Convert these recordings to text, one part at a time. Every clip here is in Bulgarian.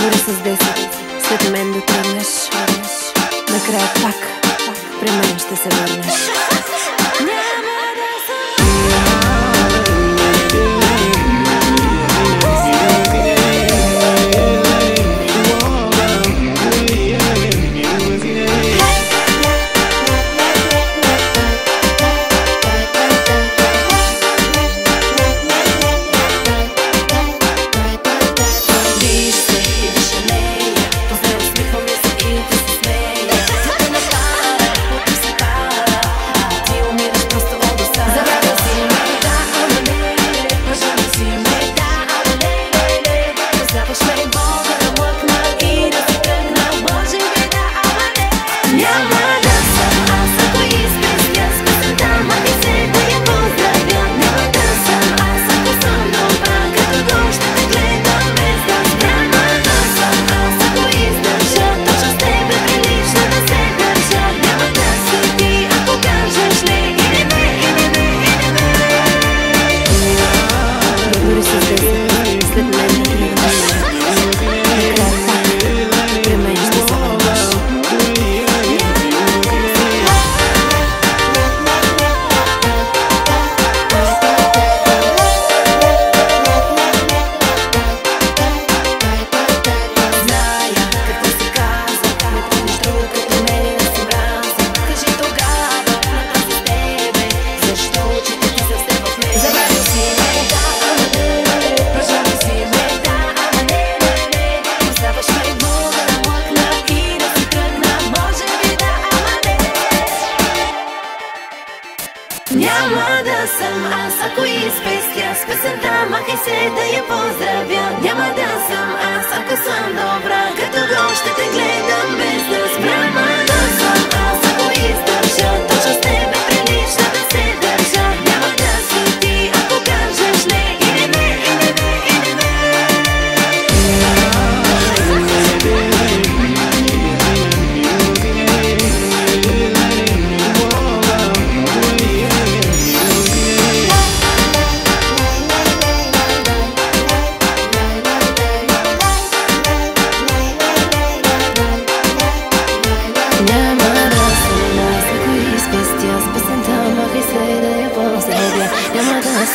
Дори с 10 след мен да тръгнеш, накрая пак при мен ще се върнеш. Няма да съм аз, ако изпестя с песента, махай се да я поздравя. Няма да съм аз, ако съм добра, като гол ще те гледам без да спра. Няма да съм аз, ако издържа, точно с тебе прилича да се държа. Няма да си ти, ако кажеш не, или не, или не, или не.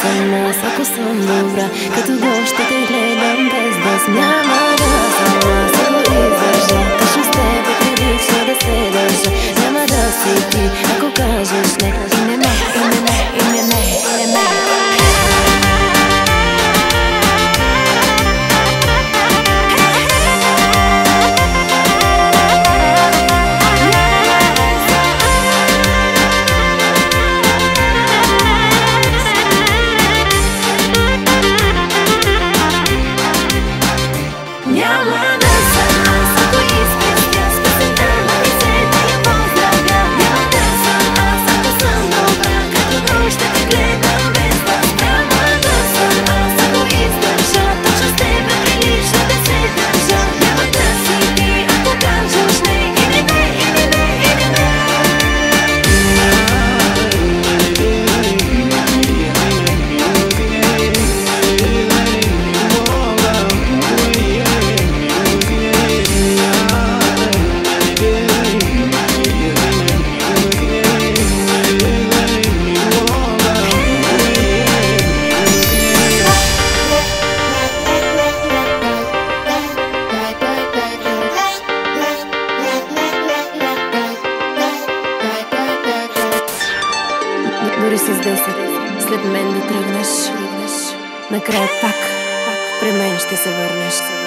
Съм аз, ако съм добра, като гол ще те гледам без да спя. Няма да съм аз, ако издържа, точно с тебе прилича да се държа. Няма да си ти, ако кажеш не, и не ме, и не ме, и не ме, и не ме. Дори с 10 след мен да тръгнеш, накрая пак при мен ще се върнеш.